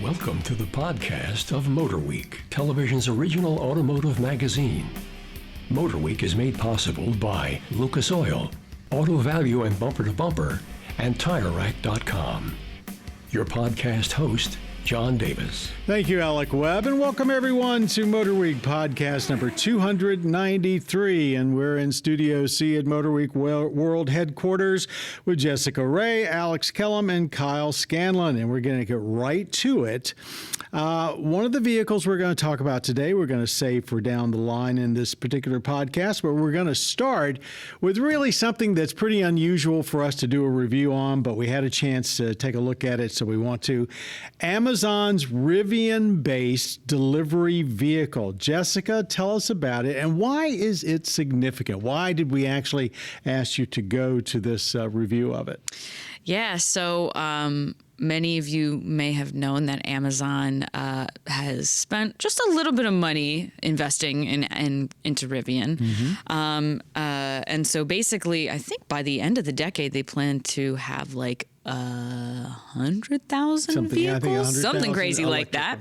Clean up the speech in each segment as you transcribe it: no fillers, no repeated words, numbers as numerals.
Welcome to the podcast of MotorWeek, television's original automotive magazine. MotorWeek is made possible by Lucas Oil, Auto Value and Bumper to Bumper, and TireRack.com. Your podcast host, John Davis. Thank you, Alec Webb, and welcome everyone to MotorWeek podcast number 293. And we're in Studio C at MotorWeek World Headquarters with Jessica Ray, Alex Kellum, and Kyle Scanlon. And we're going to get right to it. One of the vehicles we're going to talk about today, we're going to save for down the line in this particular podcast, but we're going to start with really something that's pretty unusual for us to do a review on, but we had a chance to take a look at it, so we want to. Amazon's Rivian-based delivery vehicle. Jessica, tell us about it, and why is it significant? Why did we actually ask you to go to this review of it? Yeah, so many of you may have known that Amazon has spent just a little bit of money investing into Rivian. Mm-hmm. And so basically, I think by the end of the decade, they plan to have like 100,000 vehicles, something crazy like that.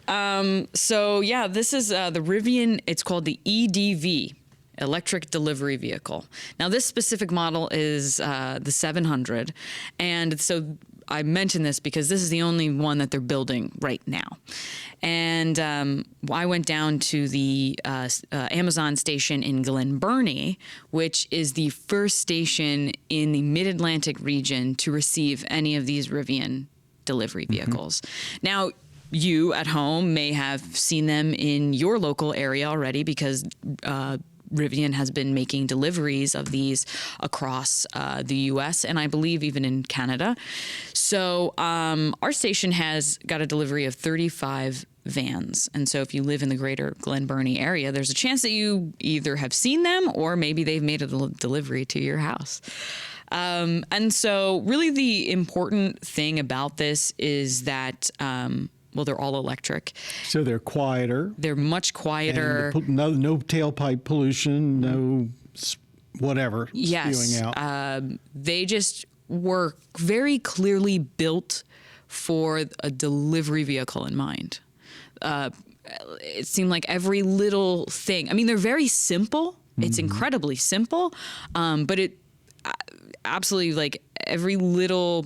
Ones, yeah. This is the Rivian. It's called the EDV. Electric delivery vehicle. Now, this specific model is the 700, and so I mention this because this is the only one that they're building right now. And I went down to the Amazon station in Glen Burnie, which is the first station in the Mid-Atlantic region to receive any of these Rivian delivery vehicles. Mm-hmm. Now, you at home may have seen them in your local area already because Rivian has been making deliveries of these across the U.S. and I believe even in Canada. So our station has got a delivery of 35 vans. And so if you live in the greater Glen Burnie area, there's a chance that you either have seen them or maybe they've made a delivery to your house. And so really the important thing about this is that they're all electric. So they're quieter. They're much quieter. No tailpipe pollution, no whatever spewing out. They just were very clearly built for a delivery vehicle in mind. It seemed like every little thing. I mean, they're very simple. Mm-hmm. It's incredibly simple, but it absolutely like every little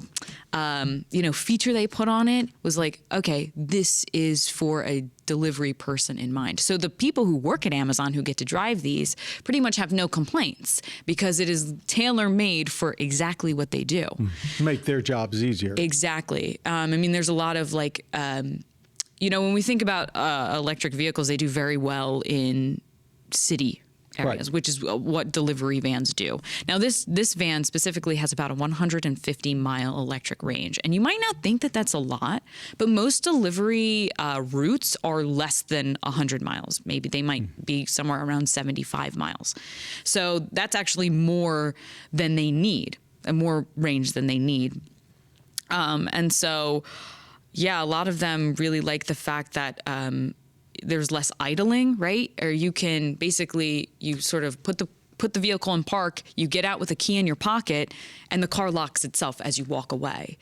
feature they put on it was like, okay, this is for a delivery person in mind. So the people who work at Amazon who get to drive these pretty much have no complaints because it is tailor-made for exactly what they do. Make their jobs easier. Exactly. There's a lot of like, when we think about electric vehicles, they do very well in city areas, right, which is what delivery vans do. Now, this van specifically has about a 150-mile electric range. And you might not think that that's a lot, but most delivery routes are less than 100 miles. Maybe they might be somewhere around 75 miles. So that's actually more than they need, more range than they need. And so, a lot of them really like the fact that there's less idling, right? Or you can basically, you sort of put the vehicle in park, you get out with a key in your pocket, and the car locks itself as you walk away.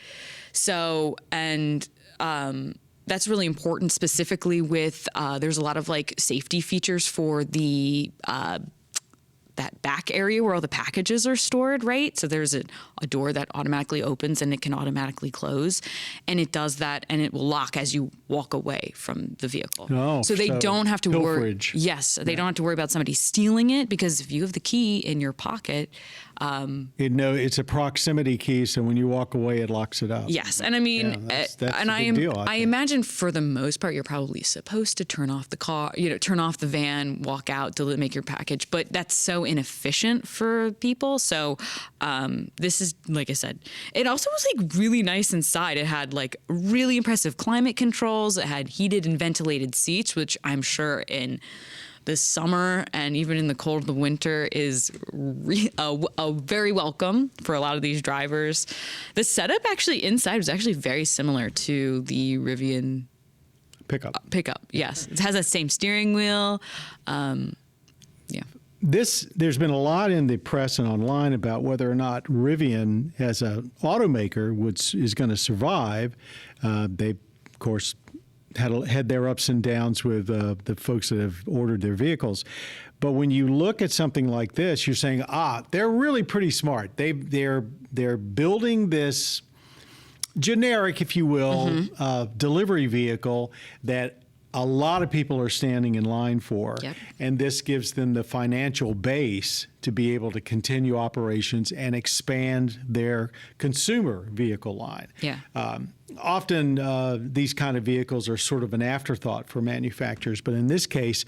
So, and that's really important specifically with, there's a lot of like safety features for the that back area where all the packages are stored, right? So there's a door that automatically opens and it can automatically close. And it does that and it will lock as you walk away from the vehicle. Oh, so they don't have to worry. Pilferage. Yes, they don't have to worry about somebody stealing it because if you have the key in your pocket, it's a proximity key, so when you walk away, it locks it up. Yes, and I mean, that's a big deal, I imagine for the most part, you're probably supposed to turn off the car, turn off the van, walk out to make your package, but that's so inefficient for people. So this is, like I said, it also was like really nice inside. It had like really impressive climate controls. It had heated and ventilated seats, which I'm sure in this summer and even in the cold of the winter is very welcome for a lot of these drivers. The setup actually inside was actually very similar to the Rivian pickup. Yes, it has that same steering wheel. There's been a lot in the press and online about whether or not Rivian as an automaker is going to survive. They course, had their ups and downs with the folks that have ordered their vehicles. But when you look at something like this, you're saying, they're really pretty smart. They're building this generic, if you will, delivery vehicle that a lot of people are standing in line for. Yep. And this gives them the financial base to be able to continue operations and expand their consumer vehicle line. Yeah. Often these kind of vehicles are sort of an afterthought for manufacturers, but in this case,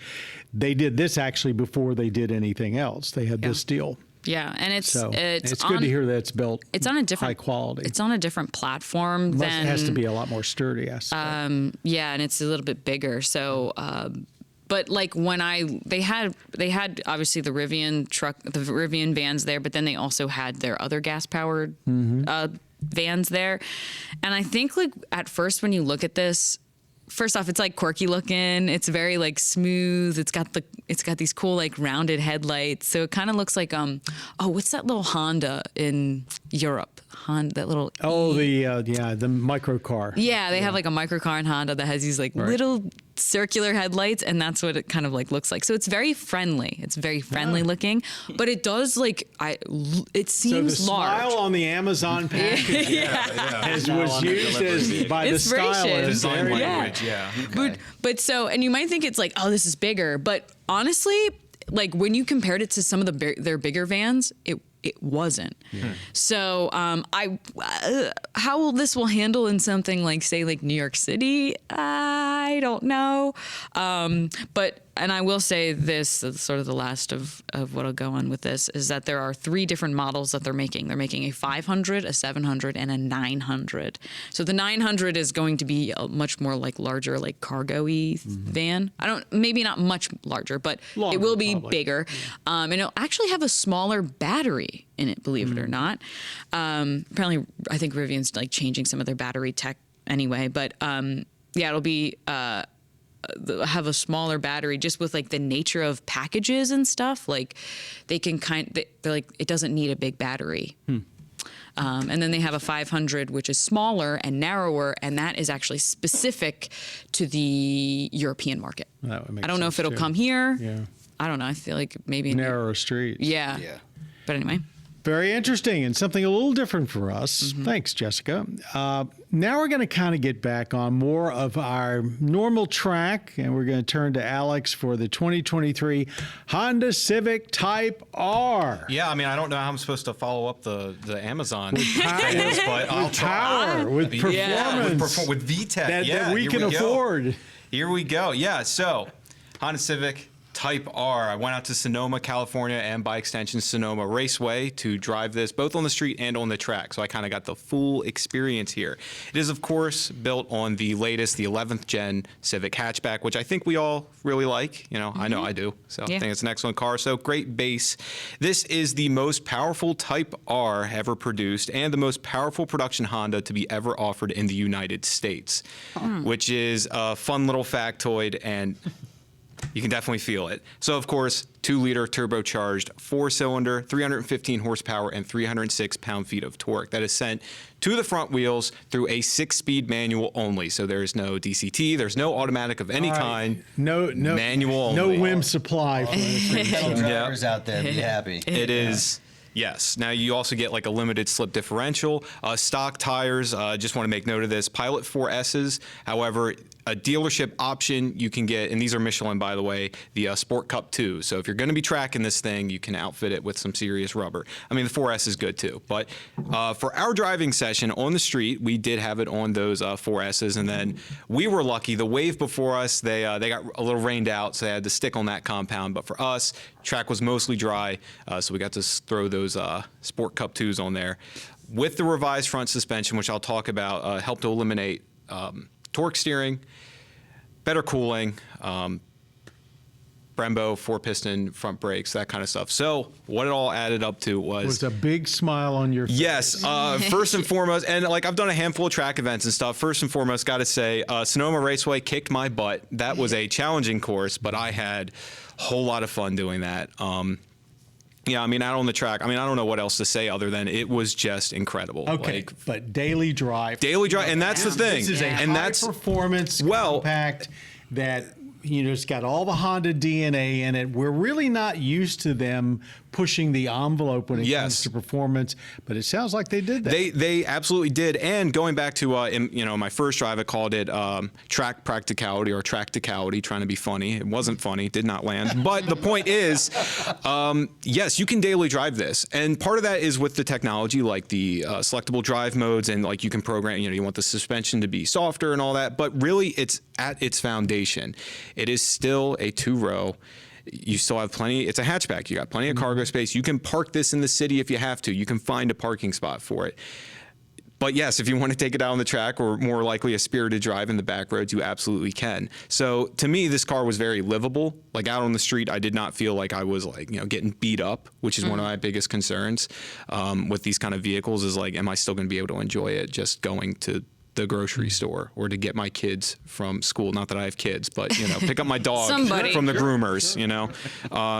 they did this actually before they did anything else. They had this deal. Yeah, and it's good to hear that it's built. It's on a different high quality. It's on a different platform. It has to be a lot more sturdy. Yeah, and it's a little bit bigger. So, but like when they had obviously the Rivian truck, the Rivian vans there, but then they also had their other gas powered vans there, and I think like at first when you look at this. First off, it's like quirky looking. It's very like smooth. It's got these cool like rounded headlights. So it kind of looks like what's that little Honda in Europe? That little the micro car. Yeah, they have like a micro car in Honda that has these like little circular headlights, and that's what it kind of like looks like. So it's very friendly. It's very friendly looking, but it does like it seems so the large. smile on the Amazon package was used as by the stylist. Design language, Okay. But so, and you might think it's like, oh, this is bigger, but honestly, like when you compared it to some of their bigger vans, it wasn't. So how this will handle in something like, say, like New York City, I don't know. But and I will say this, sort of the last of what I'll go on with this, is that there are 3 different models that they're making. They're making a 500, a 700, and a 900. So the 900 is going to be a much more like larger, like cargo-y van. Maybe not much larger, but it will be bigger. And it'll actually have a smaller battery in it, believe it or not. Apparently, I think Rivian's like changing some of their battery tech anyway, but it'll be have a smaller battery just with like the nature of packages and stuff. Like they can they're like, it doesn't need a big battery. And then they have a 500, which is smaller and narrower, and that is actually specific to the European market. I don't know if it'll come here. Yeah. I don't know. I feel like maybe narrower streets. Yeah. But anyway. Very interesting and something a little different for us. Thanks, Jessica. Now we're going to kind of get back on more of our normal track, and we're going to turn to Alex for the 2023 Honda Civic Type R. Yeah, I mean, I don't know how I'm supposed to follow up the Amazon things, but I'll try. With performance. With VTEC. That we can afford. Here we go. Yeah, so Honda Civic Type R. I went out to Sonoma, California, and by extension Sonoma Raceway to drive this both on the street and on the track. So I kind of got the full experience here. It is, of course, built on the latest, the 11th gen Civic hatchback, which I think we all really like. You know, I know I do. So I think it's an excellent car. So great base. This is the most powerful Type R ever produced and the most powerful production Honda to be ever offered in the United States, which is a fun little factoid, and you can definitely feel it. So, of course, 2-liter turbocharged 4-cylinder, 315 horsepower, and 306 pound-feet of torque. That is sent to the front wheels through a 6-speed manual only. So there's no DCT, there's no automatic of any kind. No manual only. No whim supply. For drivers out there, be happy. It is. Yes. Now you also get like a limited slip differential, stock tires. Just want to make note of this. Pilot 4S's. However, a dealership option you can get, and these are Michelin, by the way, the Sport Cup 2. So if you're going to be tracking this thing, you can outfit it with some serious rubber. I mean, the 4S is good too. But for our driving session on the street, we did have it on those 4S's, and then we were lucky. The wave before us, they got a little rained out, so they had to stick on that compound. But for us, track was mostly dry, so we got to throw those Sport Cup 2s on there. With the revised front suspension, which I'll talk about, helped to eliminate torque steering, better cooling, Brembo 4-piston front brakes, that kind of stuff. So what it all added up to was a big smile on your face. Yes, first and foremost, and like I've done a handful of track events and stuff. First and foremost, got to say, Sonoma Raceway kicked my butt. That was a challenging course, but I had a whole lot of fun doing that. Yeah, I mean, out on the track, I mean, I don't know what else to say other than it was just incredible. Okay, but daily drive. And that's the thing. This is a and high performance compact that it's got all the Honda DNA in it. We're really not used to them pushing the envelope when it comes to performance, but it sounds like they did that. They absolutely did. And going back to my first drive, I called it track practicality or tracticality, trying to be funny. It wasn't funny, did not land. But the point is, yes, you can daily drive this, and part of that is with the technology like the selectable drive modes, and like you can program. You want the suspension to be softer and all that. But really, it's at its foundation. It is still a 2-row. You still have plenty. It's a hatchback. You got plenty of cargo space. You can park this in the city if you have to. You can find a parking spot for it. But yes, if you want to take it out on the track, or more likely a spirited drive in the back roads, you absolutely can. So to me, this car was very livable. Like out on the street, I did not feel like I was getting beat up, which is one of my biggest concerns with these kind of vehicles. Is like, am I still going to be able to enjoy it just going to the grocery store or to get my kids from school? Not that I have kids, but pick up my dog from the groomers.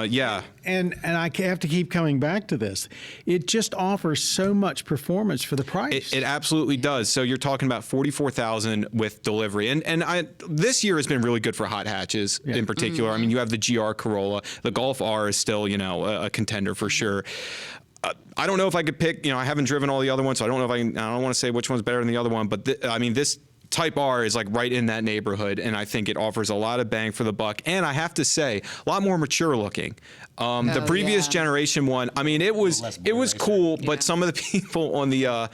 Yeah. And I have to keep coming back to this. It just offers so much performance for the price. It absolutely does. So you're talking about $44,000 with delivery, and this year has been really good for hot hatches in particular. I mean, you have the GR Corolla, the Golf R is still a contender for sure. I don't know if I could pick, I haven't driven all the other ones, so I don't know if I don't want to say which one's better than the other one, but this Type R is like right in that neighborhood, and I think it offers a lot of bang for the buck. And I have to say, a lot more mature looking. The previous generation one, I mean, it was cool, but some of the people on the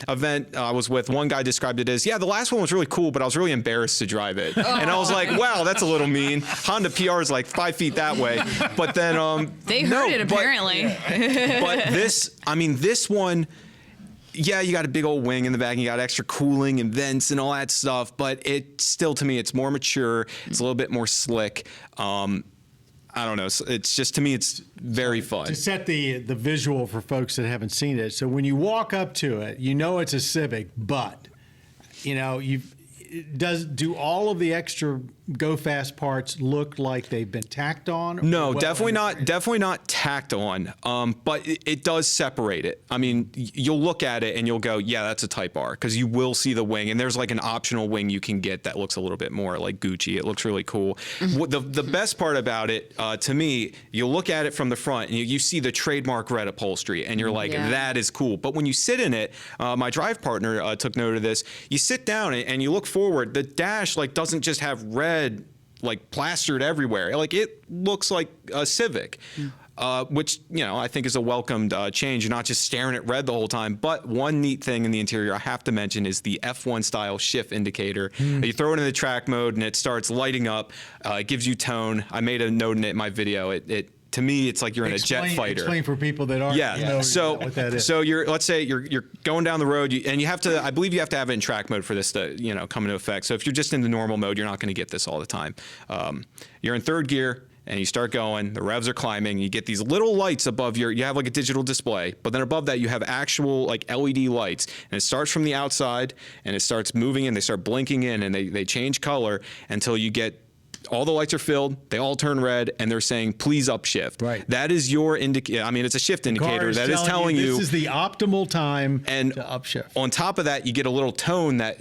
event I was with, one guy described it as, the last one was really cool, but I was really embarrassed to drive it. And I was like, wow, that's a little mean. Honda PR is like 5 feet that way. But then they heard it apparently. But this one. Yeah, you got a big old wing in the back, and you got extra cooling and vents and all that stuff, but it still, to me, it's more mature. It's a little bit more slick. I don't know. It's just, to me, it's very fun. To set the visual for folks that haven't seen it, so when you walk up to it, it's a Civic, but, do all of the extra go fast parts look like they've been tacked on? No, definitely not tacked on. But it does separate it. I mean, you'll look at it and you'll go, yeah, that's a Type R, because you will see the wing, and there's like an optional wing you can get that looks a little bit more like Gucci. It looks really cool. The best part about it, to me, you'll look at it from the front and you see the trademark red upholstery, and you're like, that is cool. But when you sit in it, my drive partner took note of this. You sit down and you look forward, the dash doesn't just have red plastered everywhere. It looks like a Civic, which I think is a welcomed change. You're not just staring at red the whole time. But one neat thing in the interior I have to mention is the F1 style shift indicator. You throw it in the track mode and it starts lighting up. It gives you tone. I made a note in it in my video. To me, it's like you're in a jet fighter. Explain for people that aren't what that is. So let's say you're going down the road, and you have to, I believe you have to have it in track mode for this to come into effect. So if you're just in the normal mode, you're not going to get this all the time. You're in third gear, and you start going, the revs are climbing, you get these little lights above you have like a digital display, but then above that you have actual LED lights, and it starts from the outside, and it starts moving in, they start blinking in, and they change color until you get all the lights are filled, they all turn red, and they're saying, please upshift. Right. That is your indicator. I mean, it's a shift indicator that is telling you this is the optimal time and to upshift. On top of that, you get a little tone that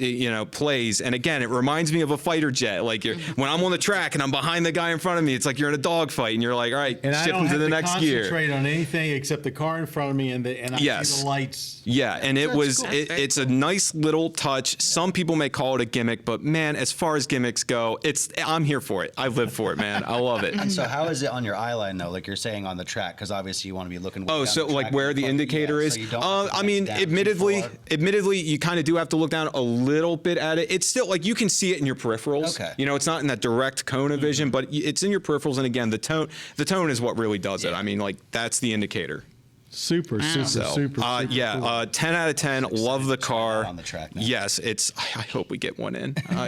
plays, and again, it reminds me of a fighter jet. When I'm on the track and I'm behind the guy in front of me, it's like you're in a dogfight, and you're like, all right, shift into the next gear. I don't have to concentrate on anything except the car in front of me, and I see the lights. Yeah, and it's a nice little touch. Some people may call it a gimmick, but man, as far as gimmicks go, I'm here for it. I live for it, man. I love it. And so how is it on your eye line, though? Like you're saying on the track, because obviously you want to be looking. Oh, so where the indicator is? So I mean, admittedly, you kind of do have to look down a little bit at it. It's still you can see it in your peripherals. Okay. It's not in that direct cone of vision, but it's in your peripherals. And again, the tone is what really does it. I mean, that's the indicator. Super. 10 out of 10. Love the car. On the track now. Yes, I hope we get one in. All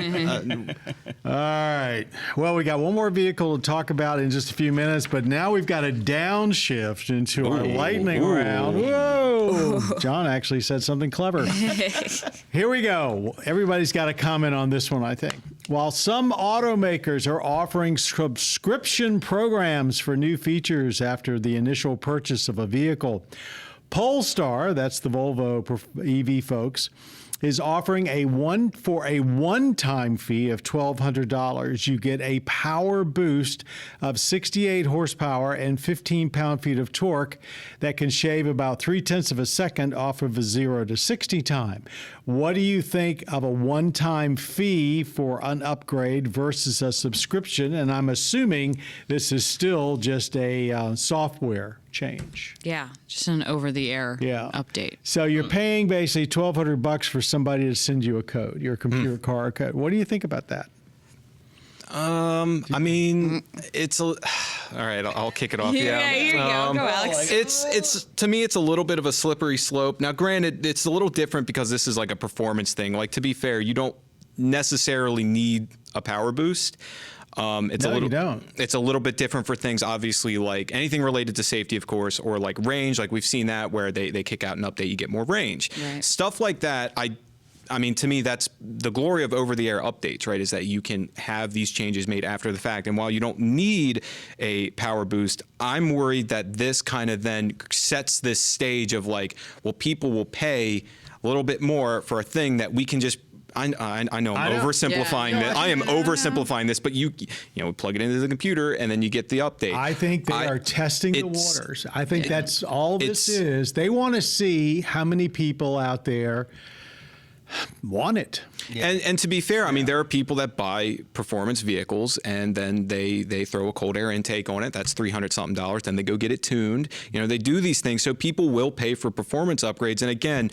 right. Well, we got one more vehicle to talk about in just a few minutes, but now we've got a downshift into our lightning round. Whoa! John actually said something clever. Here we go. Everybody's got a comment on this one, I think. While some automakers are offering subscription programs for new features after the initial purchase of a vehicle, Polestar, that's the Volvo EV folks, is offering a one-time fee of $1,200. You get a power boost of 68 horsepower and 15 pound-feet of torque that can shave about 0.3 of a second off of a 0 to 60 time. What do you think of a one-time fee for an upgrade versus a subscription? And I'm assuming this is still just a software change. Yeah, just an over-the-air update. So you're paying basically $1,200 for somebody to send you a code, your computer car code. What do you think about that? I mean, it's all right. I'll kick it off. Here you go. Go, Alex. It's to me, it's a little bit of a slippery slope. Now, granted, it's a little different because this is like a performance thing. Like, to be fair, you don't necessarily need a power boost. You don't. It's a little bit different for things, obviously, like anything related to safety, of course, or like range. Like we've seen that where they kick out an update, you get more range. Right. Stuff like that. I mean, to me, that's the glory of over-the-air updates, right? Is that you can have these changes made after the fact. And while you don't need a power boost, I'm worried that this kind of then sets this stage of like, well, people will pay a little bit more for a thing that we can just. I know I'm oversimplifying this. I am oversimplifying this, but you plug it into the computer and then you get the update. I think they are testing the waters. I think that's all this is. They want to see how many people out there want it. Yeah. And to be fair, I mean, there are people that buy performance vehicles and then they throw a cold air intake on it. That's $300-something. Then they go get it tuned. They do these things. So people will pay for performance upgrades. And again,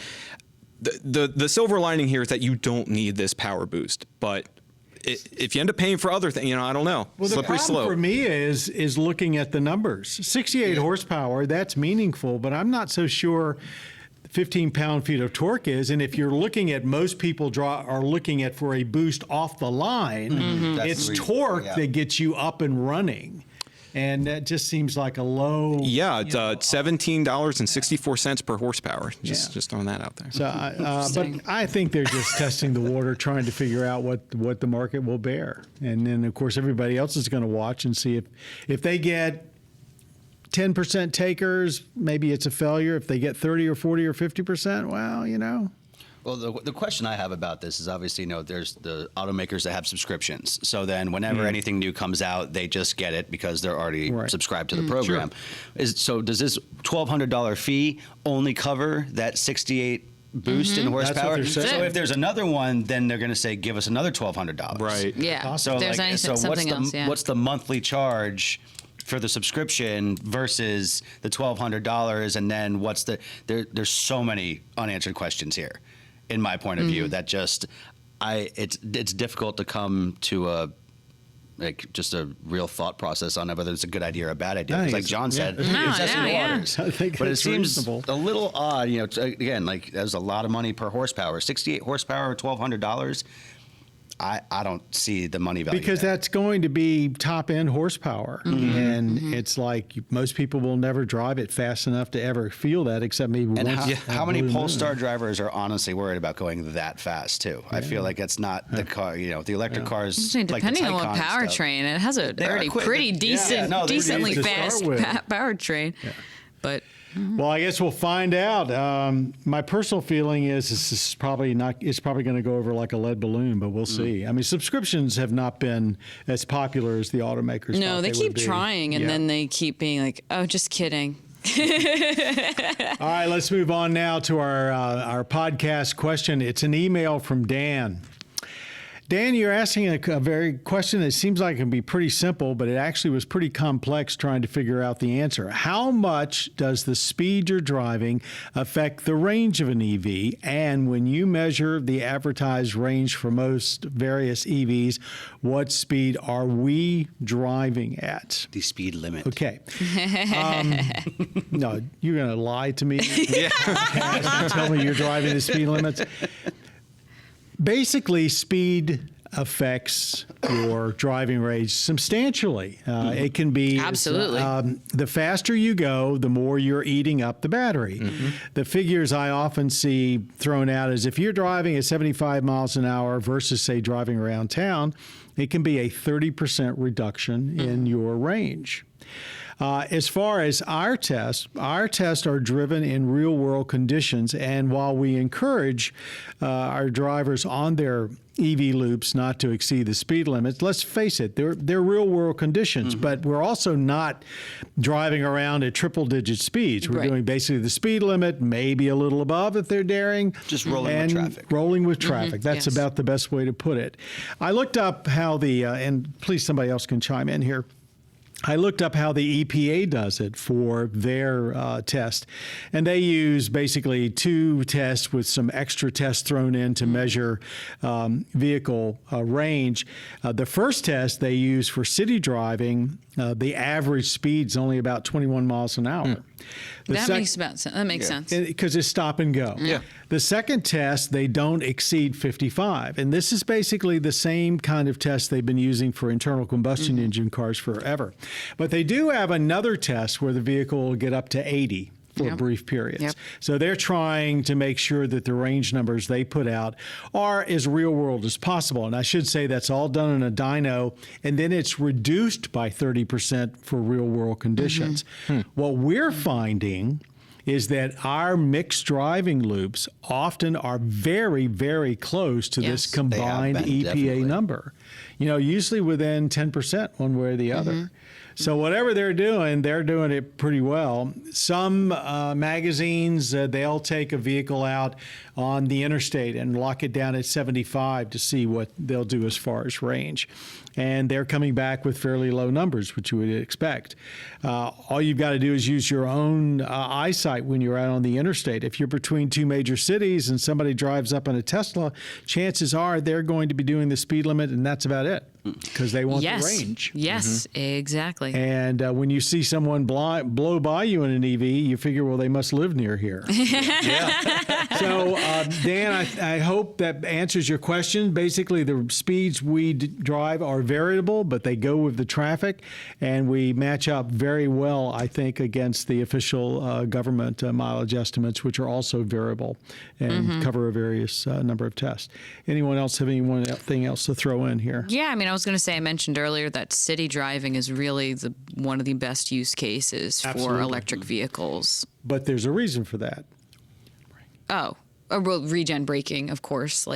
the silver lining here is that you don't need this power boost. But if you end up paying for other things, I don't know. Well, slippery the slope. problem for me is looking at the numbers. 68 horsepower, that's meaningful, but I'm not so sure 15 pound-feet of torque is. And if you're looking at most people are looking at for a boost off the line, it's torque that gets you up and running. And that just seems like a low. Yeah, it's $17.64 per horsepower. Just throwing that out there. So, but I think they're just testing the water, trying to figure out what the market will bear. And then, of course, everybody else is going to watch and see if they get 10% takers, maybe it's a failure. If they get 30 or 40 or 50%, well, Well, the question I have about this is obviously, there's the automakers that have subscriptions. So then whenever anything new comes out, they just get it because they're already subscribed to the program. Sure. So does this $1,200 fee only cover that 68 boost in horsepower? That's what they're saying. So if there's another one, then they're going to say, give us another $1,200. Right. Yeah. So, if there's something else, what's the monthly charge for the subscription versus the $1,200? And then there's so many unanswered questions here. In my point of view, that it's difficult to come to a real thought process on whether it's a good idea or a bad idea. Like John said, it's testing the waters. I think but it it's seems reasonable. a little odd. Again, like there's a lot of money per horsepower. 68 horsepower, $1,200. I don't see the money value because there. that's going to be top end horsepower, and it's like most people will never drive it fast enough to ever feel that, except maybe and once. How many Polestar drivers are honestly worried about going that fast too? I feel like it's not the car. The electric cars. Depending on what powertrain, it has a already pretty decently fast powertrain, but. Well, I guess we'll find out. My personal feeling is this is probably not. It's probably going to go over like a lead balloon, but we'll see. I mean, subscriptions have not been as popular as the automakers. No, they keep trying, and then they keep being like, "Oh, just kidding." All right, let's move on now to our podcast question. It's an email from Dan. Dan, you're asking a very question that seems like it can be pretty simple, but it actually was pretty complex trying to figure out the answer. How much does the speed you're driving affect the range of an EV? And when you measure the advertised range for most various EVs, what speed are we driving at? The speed limit. Okay. No, you're going to lie to me and tell me you're driving the speed limits? Basically, speed affects your driving range substantially. It can be Absolutely. The faster you go, the more you're eating up the battery. The figures I often see thrown out is if you're driving at 75 miles an hour versus, say, driving around town, it can be a 30% reduction in your range. As far as our tests are driven in real-world conditions, and while we encourage our drivers on their EV loops not to exceed the speed limits, let's face it, they're real-world conditions, but we're also not driving around at triple-digit speeds. We're Right. doing basically the speed limit, maybe a little above if they're daring. Just rolling with and traffic. Rolling with traffic. That's Yes. about the best way to put it. I looked up how and please somebody else can chime in here. I looked up how the EPA does it for their test, and they use basically two tests with some extra tests thrown in to measure vehicle range. The first test they use for city driving, the average speed's only about 21 miles an hour. That makes sense. Because it's stop and go. Yeah. The second test, they don't exceed 55. And this is basically the same kind of test they've been using for internal combustion engine cars forever. But they do have another test where the vehicle will get up to 80 for Yep. brief periods. Yep. So they're trying to make sure that the range numbers they put out are as real world as possible. And I should say that's all done in a dyno, and then it's reduced by 30% for real world conditions. What we're finding is that our mixed driving loops often are very, very close to this Yes. combined They have been, EPA definitely. number. Usually within 10% one way or the other. So whatever they're doing it pretty well. Some magazines, they'll take a vehicle out on the interstate and lock it down at 75 to see what they'll do as far as range. And they're coming back with fairly low numbers, which you would expect. All you've got to do is use your own eyesight when you're out on the interstate. If you're between two major cities and somebody drives up in a Tesla, chances are they're going to be doing the speed limit, and that's about it, because they want Yes. the range. Yes, exactly. And when you see someone blow by you in an EV, you figure, well, they must live near here. So, Dan, I hope that answers your question. Basically, the speeds we drive are variable, but they go with the traffic, and we match up very well, I think, against the official government mileage estimates, which are also variable and cover a various number of tests. Anyone else have anything else to throw in here? Yeah, I mean, I was going to say, I mentioned earlier that city driving is really one of the best use cases for Absolutely. electric vehicles. But there's a reason for that. Well, regen braking, of course,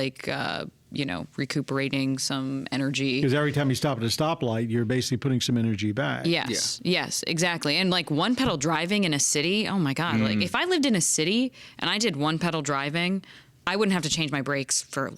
recuperating some energy. Because every time you stop at a stoplight, you're basically putting some energy back. Yes, exactly. And one pedal driving in a city, oh my God. Like if I lived in a city and I did one pedal driving, I wouldn't have to change my brakes for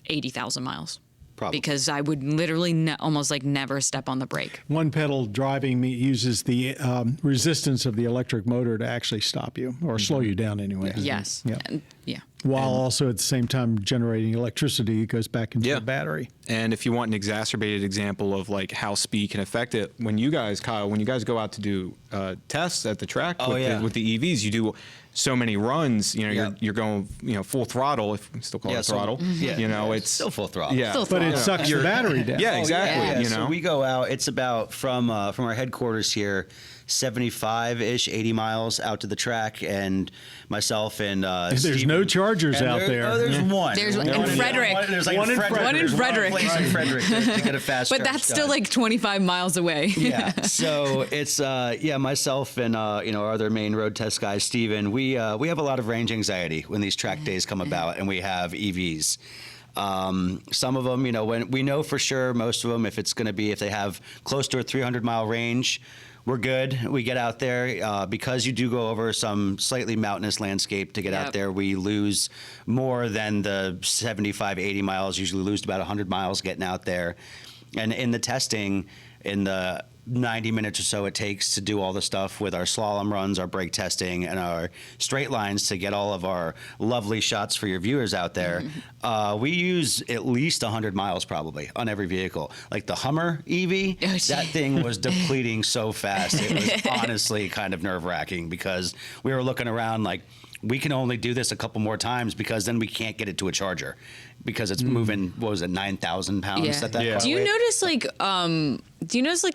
80,000 miles. Probably. Because I would literally almost never step on the brake. One pedal driving uses the resistance of the electric motor to actually stop you or slow you down anyway. Yes. Yeah. Yeah. While also at the same time generating electricity, it goes back into the battery. And if you want an exacerbated example of how speed can affect it, when you guys go out to do tests at the track with the EVs, you do so many runs. You're going full throttle, if we still call it throttle. It's still full throttle. Yeah, But it sucks the battery down. Yeah, exactly. Yeah, so we go out. It's about from our headquarters here, 75-ish, 80 miles out to the track, and myself and There's Steve- no chargers and out there. Oh, there's one. There's one in One Frederick. There's One in Frederick. One in There's Frederick. place in Frederick to get a fast But charge that's still done. 25 miles away. Yeah. So it's myself and our other main road test guy, Steven, we have a lot of range anxiety when these track days come about and we have EVs. Some of them, when we know for sure, most of them, if they have close to a 300-mile range, we're good. We get out there because you do go over some slightly mountainous landscape to get out there. We lose more than the 75, 80 miles, usually lose about 100 miles getting out there. And in the testing, in the 90 minutes or so it takes to do all the stuff with our slalom runs, our brake testing, and our straight lines to get all of our lovely shots for your viewers out there, we use at least 100 miles probably on every vehicle. Like the Hummer EV, that thing was depleting so fast. It was honestly kind of nerve-wracking because we were looking around like, we can only do this a couple more times because then we can't get it to a charger because it's moving, what was it, 9,000 pounds Yeah. at that Yeah. car Do you weight? notice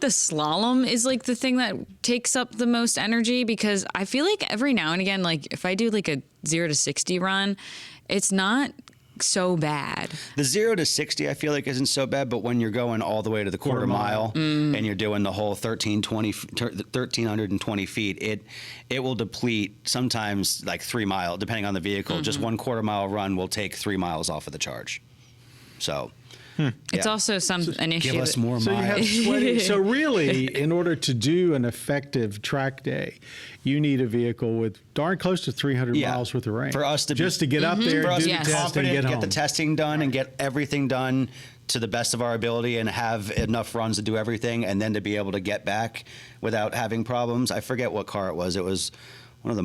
the slalom is like the thing that takes up the most energy? Because I feel like every now and again, like if I do like a 0 to 60 run, it's not so bad. The 0 to 60, I feel like isn't so bad, but when you're going all the way to the quarter mile and you're doing the whole 1,320 feet, it will deplete sometimes like 3 miles, depending on the vehicle. Just 1/4 mile run will take 3 miles off of the charge. So. It's yeah. also an issue. Give us that- more So you have miles. sweaty. So really, in order to do an effective track day, you need a vehicle with darn close to 300 Yeah. miles worth of range. For us to just to get up there, For us do to the be Yes. test, and confident, get get home. the testing done, and get everything done to the best of our ability, and have enough runs to do everything, and then to be able to get back without having problems. I forget what car it was. It was one of the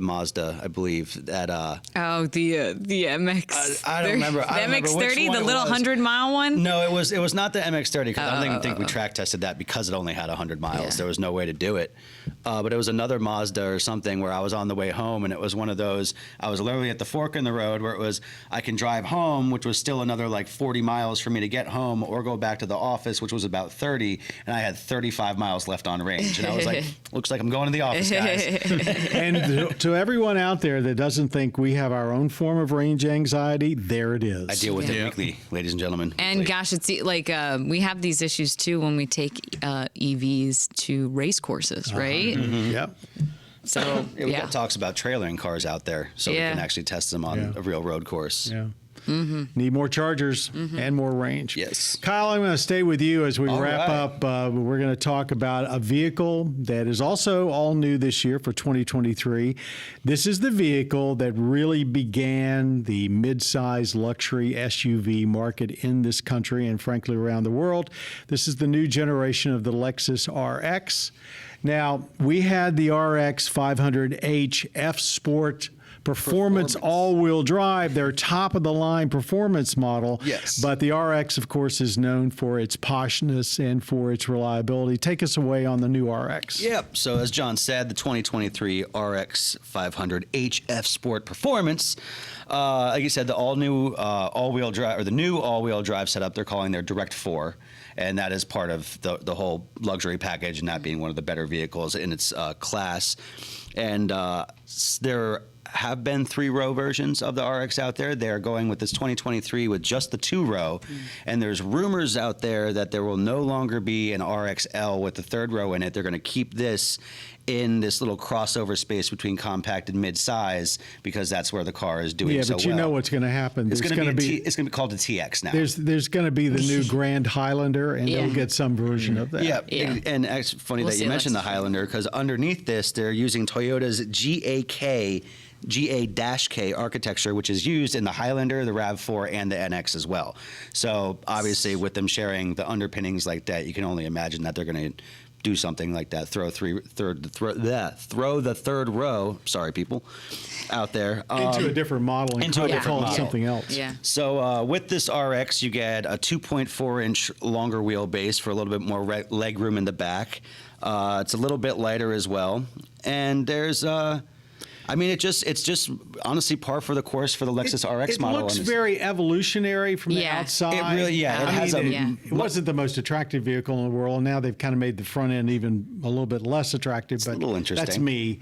Mazda, I believe. That Oh, the MX. I don't remember. The I don't remember which MX-30, one the it little was. 100-mile one. No, it was not the MX-30 because I don't even think we track tested that because it only had 100 miles. Yeah. There was no way to do it. But it was another Mazda or something where I was on the way home, and it was one of those. I was literally at the fork in the road where it was I can drive home, which was still another like 40 miles for me to get home, or go back to the office, which was about 30, and I had 35 miles left on range, and I was like, looks like I'm going to the office, guys. And to everyone out there that doesn't think we have our own form of range anxiety, there it is. I deal with Yeah. it weekly, ladies and gentlemen. And weekly. gosh, it's like we have these issues too when we take EVs to race courses, right? Yep. So Yeah, we got talks about trailering cars out there so we Yeah. can actually test them on Yeah. a real road course. Yeah. Need more chargers and more range. Yes. Kyle, I'm going to stay with you as we All wrap right. up. We're going to talk about a vehicle that is also all new this year for 2023. This is the vehicle that really began the mid-size luxury SUV market in this country and frankly around the world. This is the new generation of the Lexus RX. Now, we had the RX 500h F Sport Performance all-wheel drive, their top-of-the-line performance model. Yes. But the RX, of course, is known for its poshness and for its reliability. Take us away on the new RX. Yep. So as John said, the 2023 RX 500 HF Sport Performance, like you said, the all-new all-wheel drive, or the new all-wheel drive setup, they're calling their Direct 4. And that is part of the whole luxury package, and that being one of the better vehicles in its class. And there have been 3-row versions of the RX out there. They're going with this 2023 with just the 2-row. And there's rumors out there that there will no longer be an RXL with the 3rd row in it. They're going to keep this in this little crossover space between compact and mid-size because that's where the car is doing Yeah, so but you well. know what's going to happen. It's There's going to gonna be it's going to be called a TX now. There's going to be the new Grand Highlander, and Yeah. they'll get some version of that. Yeah, Yeah. and it's funny We'll that see, you mentioned the Lexus. Highlander because underneath this, they're using Toyota's GA-K architecture, which is used in the Highlander, the RAV4, and the NX as well. So obviously, with them sharing the underpinnings like that, you can only imagine that they're going to do something like that. Throw the 3rd row. Sorry, people out there. Into a different model and into a probably different call it model. something else. Yeah. So with this RX, you get a 2.4-inch longer wheelbase for a little bit more leg room in the back. It's a little bit lighter as well, and there's. I mean, it's just honestly par for the course for the Lexus RX It model. looks and it's- very evolutionary from the Yeah. outside. It really- yeah, it has a- it wasn't the most attractive vehicle in the world. Now they've kind of made the front end even a little bit less attractive. But a little that's interesting. me.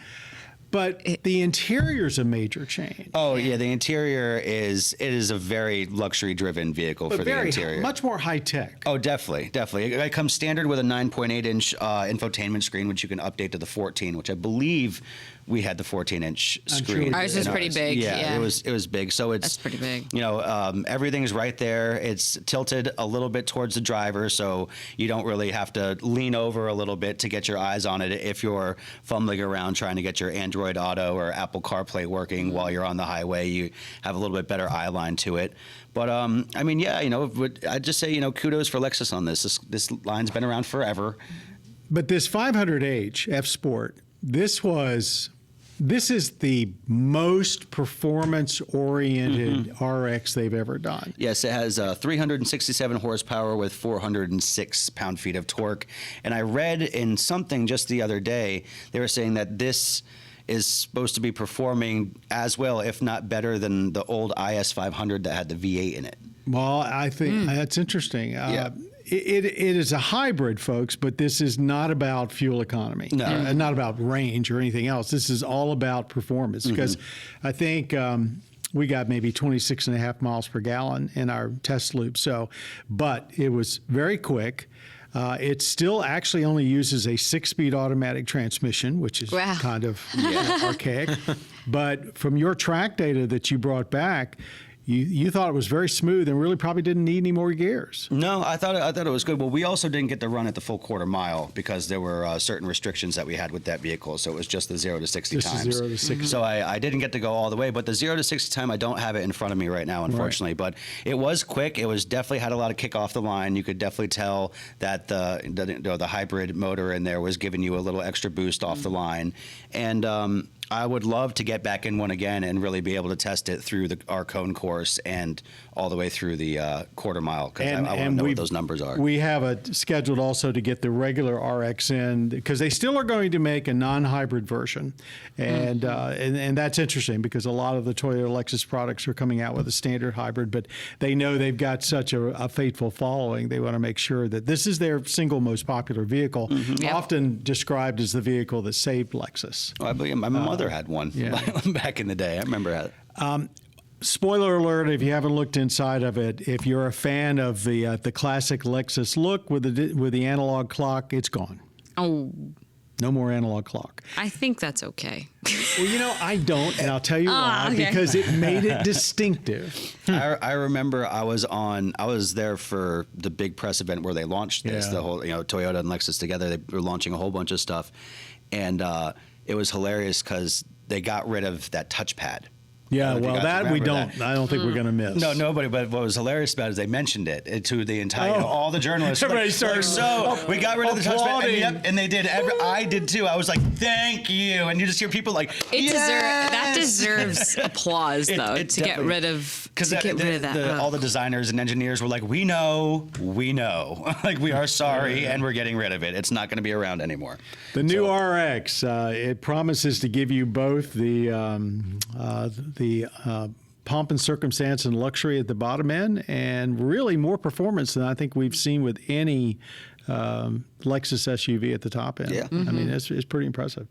But the interior's a major change. Oh yeah, the interior is a very luxury driven vehicle But for the very interior. much more high tech. Oh, definitely. It comes standard with a 9.8-inch infotainment screen, which you can update to the 14, which I believe we had the 14-inch I'm sure screen. we did. Ours was in pretty big, yeah. it was big. So it's That's pretty big. You know, everything's right there. It's tilted a little bit towards the driver, so you don't really have to lean over a little bit to get your eyes on it if you're fumbling around trying to get your Android Auto or Apple CarPlay working while you're on the highway. You have a little bit better eye line to it. But I mean, yeah, you know, I'd just say, you know, kudos for Lexus on this. This line's been around forever. But this 500h F Sport, this is the most performance-oriented RX they've ever done. Yes, it has 367 horsepower with 406 pound-feet of torque. And I read in something just the other day, they were saying that this is supposed to be performing as well, if not better, than the old IS 500 that had the V8 in it. Well, I think that's interesting. Yeah. It is a hybrid, folks, but this is not about fuel economy. No. Not about range or anything else. This is all about performance because I think we got maybe 26.5 miles per gallon in our test loop. But it was very quick. It still actually only uses a 6-speed automatic transmission, which is kind of archaic. But from your track data that you brought back, you thought it was very smooth and really probably didn't need any more gears. No, I thought it was good. Well, we also didn't get to run at the full quarter mile because there were certain restrictions that we had with that vehicle. So it was just the 0 to 60 Just times. the 0 to 60. So I didn't get to go all the way, but the 0 to 60 time, I don't have it in front of me right now, unfortunately. But it was quick. It was definitely had a lot of kick off the line. You could definitely tell that the hybrid motor in there was giving you a little extra boost off the line. And I would love to get back in one again and really be able to test it through our cone course and all the way through the quarter mile because I want to know what those numbers are. We have it scheduled also to get the regular RX in because they still are going to make a non-hybrid version, and that's interesting because a lot of the Toyota Lexus products are coming out with a standard hybrid, but they know they've got such a faithful following. They want to make sure that this is their single most popular vehicle, often described as the vehicle that saved Lexus. I believe my mother had one back in the day. I remember that. Spoiler alert, if you haven't looked inside of it, if you're a fan of the classic Lexus look with the analog clock, it's gone. Oh, no more analog clock. I think that's okay. Well, I don't, and I'll tell you why, okay. because it made it distinctive. I remember I was there for the big press event where they launched this, the whole, Toyota and Lexus together. They were launching a whole bunch of stuff, and it was hilarious because they got rid of that touchpad. Yeah, well, that we don't. That. I don't think we're going to miss. No, nobody. But what was hilarious about it is they mentioned it to the entire, all the journalists. Everybody started we got rid of the touchpad, applauding. and they did. I did too. I was like, thank you, and you just hear people like, That deserves applause, though, to get rid of that. All the designers and engineers were like, we know, like we are sorry, and we're getting rid of it. It's not going to be around anymore. The new RX, it promises to give you both the pomp and circumstance and luxury at the bottom end, and really more performance than I think we've seen with any Lexus SUV at the top end. Yeah. I mean, it's pretty impressive.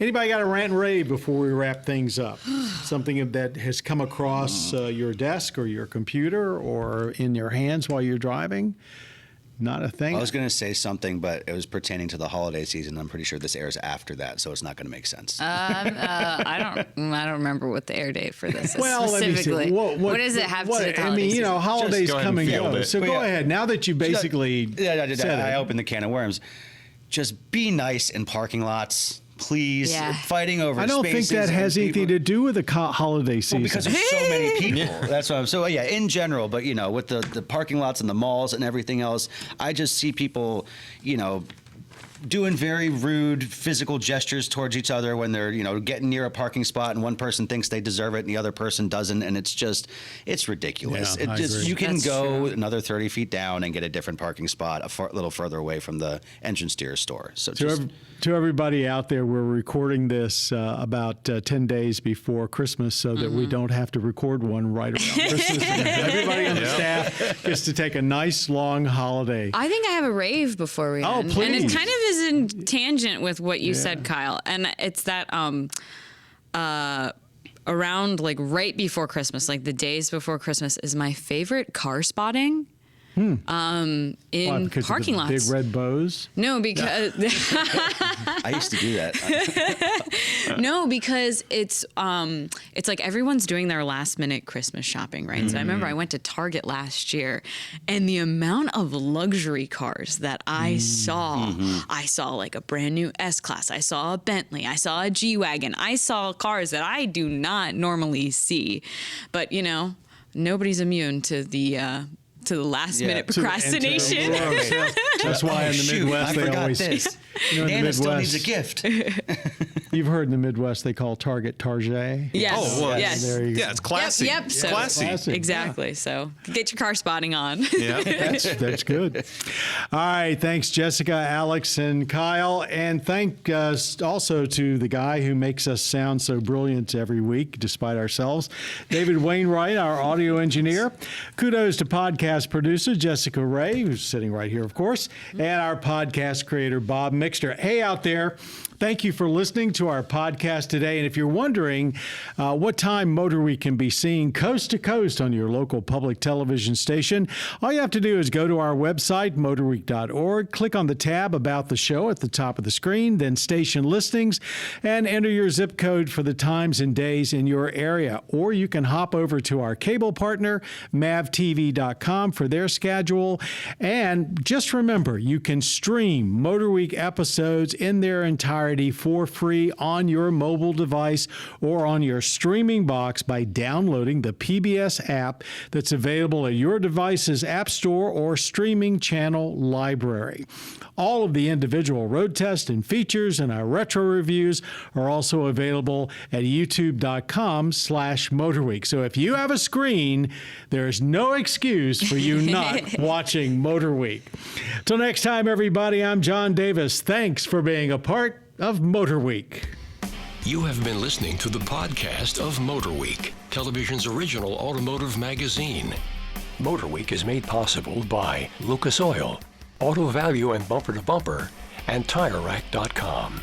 Anybody got a rant and rave before we wrap things up? Something that has come across your desk or your computer or in your hands while you're driving? Not a thing. I was going to say something, but it was pertaining to the holiday season. I'm pretty sure this airs after that, so it's not going to make sense. I don't remember what the air date for this is Well, specifically. let me see. What does it have to do with I mean, season? holidays Just go ahead come and and field go. it. So go ahead. Now that you basically said I it. opened the can of worms. Just be nice in parking lots, please. Yeah. Fighting over I don't think spaces that and has anything people. to do with the holiday season. Well, because there's so many people. That's what I'm. So yeah, in general, but with the parking lots and the malls and everything else, I just see people, doing very rude physical gestures towards each other when they're, getting near a parking spot and one person thinks they deserve it and the other person doesn't, and it's ridiculous. Yeah, I agree. You can That's go true. another 30 feet down and get a different parking spot a little further away from the entrance to your store. So To everybody out there, we're recording this about 10 days before Christmas so that we don't have to record one right around Christmas. Everybody on the staff gets to take a nice long holiday. I think I have a rave before we Oh, end. please. And it kind of is in tangent with what you said, Kyle. And it's that around like right before Christmas, like the days before Christmas is my favorite car spotting. In Why, because of parking the lots. big red bows. No, because I used to do that. no, because it's like everyone's doing their last minute Christmas shopping, right? So I remember I went to Target last year, and the amount of luxury cars that I saw like a brand new S-Class, I saw a Bentley, I saw a G-Wagon, I saw cars that I do not normally see, but nobody's immune to the last minute procrastination. That's why in the Shoot, Midwest I they forgot always. this. In the Nana still Midwest, needs a gift. You've heard in the Midwest they call Target Target. Yes. Oh, well, yes. There you go. Yeah, it's classy. Yep. So Classy. Classy. exactly. So get your car spotting on. Yeah. That's good. All right. Thanks, Jessica, Alex, and Kyle. And thank also to the guy who makes us sound so brilliant every week, despite ourselves, David Wainwright, our audio engineer. Kudos to podcast producer Jessica Ray, who's sitting right here, of course, and our podcast creator, Bob Mixter. Hey, out there. Thank you for listening to our podcast today. And if you're wondering what time MotorWeek can be seen coast to coast on your local public television station, all you have to do is go to our website, motorweek.org, click on the tab about the show at the top of the screen, then station listings, and enter your zip code for the times and days in your area. Or you can hop over to our cable partner, mavtv.com, for their schedule. And just remember, you can stream MotorWeek episodes in their entirety for free on your mobile device or on your streaming box by downloading the PBS app that's available at your device's app store or streaming channel library. All of the individual road tests and features and our retro reviews are also available at youtube.com/MotorWeek. So if you have a screen, there's no excuse for you not watching MotorWeek. Till next time, everybody, I'm John Davis. Thanks for being a part of MotorWeek. You have been listening to the podcast of MotorWeek, television's original automotive magazine. MotorWeek is made possible by Lucas Oil, Auto Value and Bumper to Bumper, and TireRack.com.